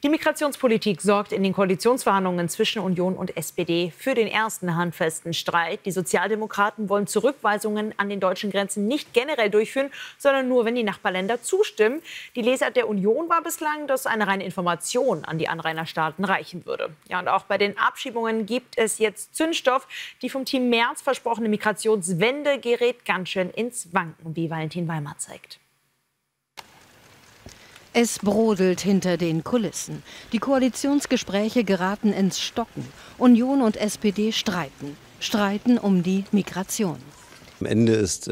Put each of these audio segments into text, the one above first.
Die Migrationspolitik sorgt in den Koalitionsverhandlungen zwischen Union und SPD für den ersten handfesten Streit. Die Sozialdemokraten wollen Zurückweisungen an den deutschen Grenzen nicht generell durchführen, sondern nur, wenn die Nachbarländer zustimmen. Die Lesart der Union war bislang, dass eine reine Information an die Anrainerstaaten reichen würde. Ja, und auch bei den Abschiebungen gibt es jetzt Zündstoff. Die vom Team Merz versprochene Migrationswende gerät ganz schön ins Wanken, wie Valentin Weimar zeigt. Es brodelt hinter den Kulissen. Die Koalitionsgespräche geraten ins Stocken. Union und SPD streiten. Streiten um die Migration. Am Ende ist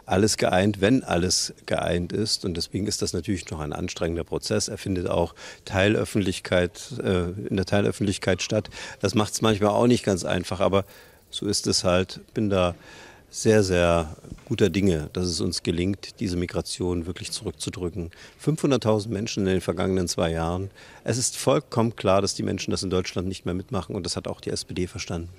alles geeint, wenn alles geeint ist. Und deswegen ist das natürlich noch ein anstrengender Prozess. Er findet auch in der Teilöffentlichkeit statt. Das macht es manchmal auch nicht ganz einfach. Aber so ist es halt. Ich bin da sehr, sehr guter Dinge, dass es uns gelingt, diese Migration wirklich zurückzudrücken. 500.000 Menschen in den vergangenen 2 Jahren. Es ist vollkommen klar, dass die Menschen das in Deutschland nicht mehr mitmachen. Und das hat auch die SPD verstanden.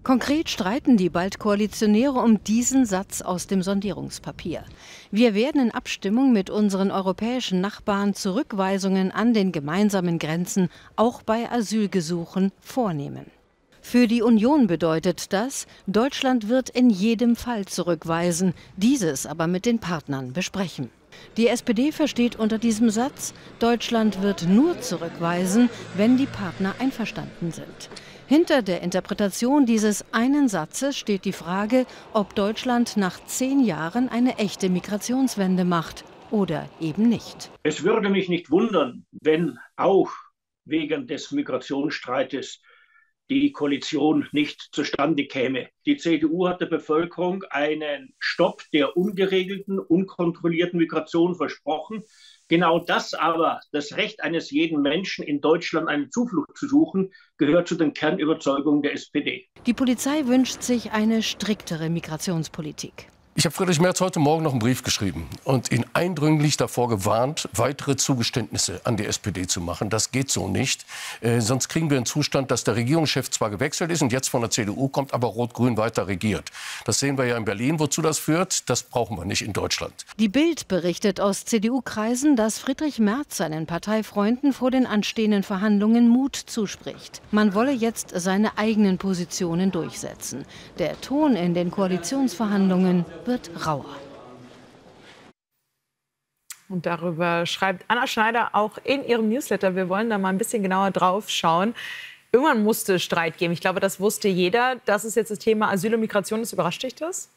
Konkret streiten die bald Koalitionäre um diesen Satz aus dem Sondierungspapier. Wir werden in Abstimmung mit unseren europäischen Nachbarn Zurückweisungen an den gemeinsamen Grenzen auch bei Asylgesuchen vornehmen. Für die Union bedeutet das, Deutschland wird in jedem Fall zurückweisen, dieses aber mit den Partnern besprechen. Die SPD versteht unter diesem Satz, Deutschland wird nur zurückweisen, wenn die Partner einverstanden sind. Hinter der Interpretation dieses einen Satzes steht die Frage, ob Deutschland nach 10 Jahren eine echte Migrationswende macht oder eben nicht. Es würde mich nicht wundern, wenn auch wegen des Migrationsstreites die Koalition nicht zustande käme. Die CDU hat der Bevölkerung einen Stopp der ungeregelten, unkontrollierten Migration versprochen. Genau das aber, das Recht eines jeden Menschen in Deutschland eine Zuflucht zu suchen, gehört zu den Kernüberzeugungen der SPD. Die Polizei wünscht sich eine striktere Migrationspolitik. Ich habe Friedrich Merz heute Morgen noch einen Brief geschrieben und ihn eindringlich davor gewarnt, weitere Zugeständnisse an die SPD zu machen. Das geht so nicht. Sonst kriegen wir einen Zustand, dass der Regierungschef zwar gewechselt ist und jetzt von der CDU kommt, aber Rot-Grün weiter regiert. Das sehen wir ja in Berlin. Wozu das führt, das brauchen wir nicht in Deutschland. Die Bild berichtet aus CDU-Kreisen, dass Friedrich Merz seinen Parteifreunden vor den anstehenden Verhandlungen Mut zuspricht. Man wolle jetzt seine eigenen Positionen durchsetzen. Der Ton in den Koalitionsverhandlungen wird rauer. Und darüber schreibt Anna Schneider auch in ihrem Newsletter. Wir wollen da mal ein bisschen genauer drauf schauen. Irgendwann musste es Streit geben. Ich glaube, das wusste jeder. Das ist jetzt das Thema Asyl und Migration. Ist überrascht dich das?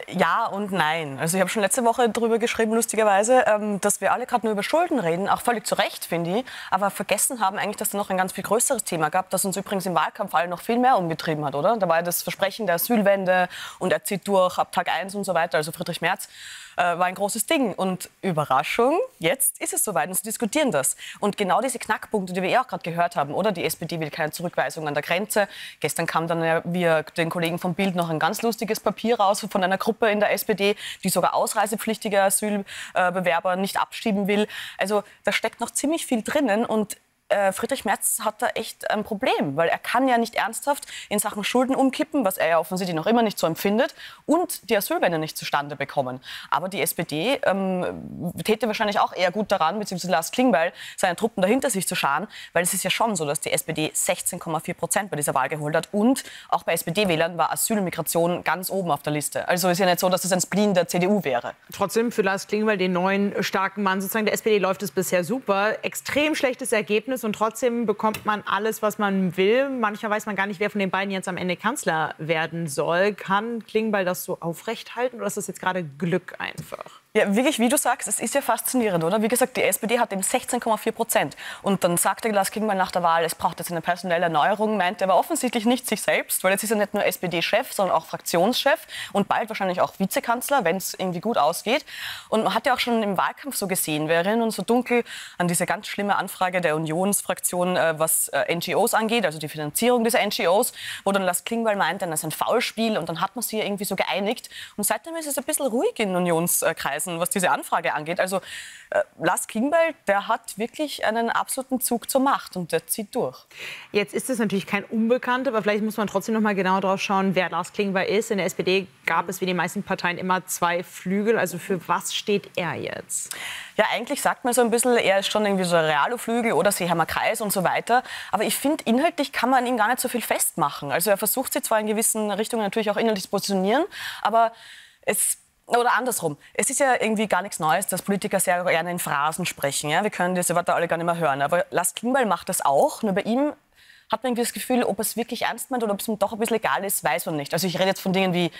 Ja und nein. Also ich habe schon letzte Woche darüber geschrieben, lustigerweise, dass wir alle gerade nur über Schulden reden, auch völlig zu Recht, finde ich, aber vergessen haben eigentlich, dass da noch ein ganz viel größeres Thema gab, das uns übrigens im Wahlkampf alle noch viel mehr umgetrieben hat, oder? Da war ja das Versprechen der Asylwende und er zieht durch ab Tag 1 und so weiter, also Friedrich Merz. War ein großes Ding. Und Überraschung, jetzt ist es soweit und sie diskutieren das. Und genau diese Knackpunkte, die wir auch gerade gehört haben, oder? Die SPD will keine Zurückweisung an der Grenze. Gestern kam dann ja via den Kollegen vom Bild noch ein ganz lustiges Papier raus von einer Gruppe in der SPD, die sogar ausreisepflichtige Asylbewerber nicht abschieben will. Also da steckt noch ziemlich viel drinnen und Friedrich Merz hat da echt ein Problem, weil er kann ja nicht ernsthaft in Sachen Schulden umkippen, was er ja offensichtlich noch immer nicht so empfindet, und die Asylwende nicht zustande bekommen. Aber die SPD täte wahrscheinlich auch eher gut daran, beziehungsweise Lars Klingbeil, seine Truppen dahinter sich zu scharen, weil es ist ja schon so, dass die SPD 16,4% bei dieser Wahl geholt hat und auch bei SPD-Wählern war Asyl und Migration ganz oben auf der Liste. Also ist ja nicht so, dass es ein Spleen der CDU wäre. Trotzdem für Lars Klingbeil, den neuen starken Mann sozusagen der SPD, läuft es bisher super. Extrem schlechtes Ergebnis. Und trotzdem bekommt man alles, was man will. Manchmal weiß man gar nicht, wer von den beiden jetzt am Ende Kanzler werden soll. Kann Klingbeil das so aufrechthalten oder ist das jetzt gerade Glück einfach? Ja, wirklich, wie du sagst, es ist ja faszinierend, oder? Wie gesagt, die SPD hat eben 16,4%. Und dann sagte Lars Klingbeil nach der Wahl, es braucht jetzt eine personelle Erneuerung, meinte er aber offensichtlich nicht sich selbst, weil jetzt ist er nicht nur SPD-Chef, sondern auch Fraktionschef und bald wahrscheinlich auch Vizekanzler, wenn es irgendwie gut ausgeht. Und man hat ja auch schon im Wahlkampf so gesehen, wir erinnern uns so dunkel an diese ganz schlimme Anfrage der Unionsfraktion, was NGOs angeht, also die Finanzierung dieser NGOs, wo dann Lars Klingbeil meinte, das ist ein Foulspiel und dann hat man sich irgendwie so geeinigt. Und seitdem ist es ein bisschen ruhig in Unionskreisen. weisen, was diese Anfrage angeht. Also Lars Klingbeil, der hat wirklich einen absoluten Zug zur Macht und der zieht durch. Jetzt ist es natürlich kein Unbekannter, aber vielleicht muss man trotzdem noch mal genauer drauf schauen, wer Lars Klingbeil ist. In der SPD gab es wie die meisten Parteien immer zwei Flügel. Also für was steht er jetzt? Ja, eigentlich sagt man so ein bisschen, er ist schon irgendwie so ein Realo-Flügel oder Seeheimer Kreis und so weiter. Aber ich finde, inhaltlich kann man an ihm gar nicht so viel festmachen. Also er versucht sich zwar in gewissen Richtungen natürlich auch inhaltlich zu positionieren, aber oder andersrum. Es ist ja irgendwie gar nichts Neues, dass Politiker sehr gerne in Phrasen sprechen. Ja? Wir können diese Wörter alle gar nicht mehr hören. Aber Lars Klingbeil macht das auch. Nur bei ihm hat man irgendwie das Gefühl, ob er es wirklich ernst meint oder ob es ihm doch ein bisschen egal ist, weiß man nicht. Also ich rede jetzt von Dingen wie,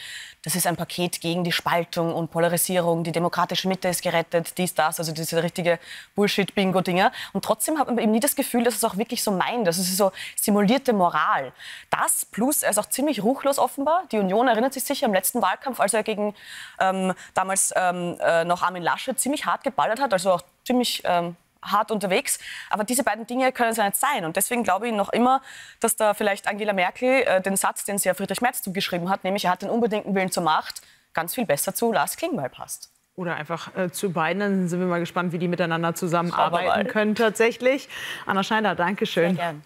das ist ein Paket gegen die Spaltung und Polarisierung, die demokratische Mitte ist gerettet, dies, das, also diese richtige Bullshit-Bingo-Dinger. Und trotzdem hat man bei ihm nie das Gefühl, dass es auch wirklich so meint. Das ist so simulierte Moral. Das plus, er ist auch ziemlich ruchlos offenbar. Die Union erinnert sich sicher am letzten Wahlkampf, als er gegen damals noch Armin Laschet ziemlich hart geballert hat, also auch ziemlich hart unterwegs. Aber diese beiden Dinge können es ja nicht sein. Und deswegen glaube ich noch immer, dass da vielleicht Angela Merkel den Satz, den sie ja Friedrich Merz zugeschrieben hat, nämlich er hat den unbedingten Willen zur Macht, ganz viel besser zu Lars Klingbeil passt. Oder einfach zu beiden. Dann sind wir mal gespannt, wie die miteinander zusammenarbeiten können tatsächlich. Anna Schneider, danke schön. Sehr gern.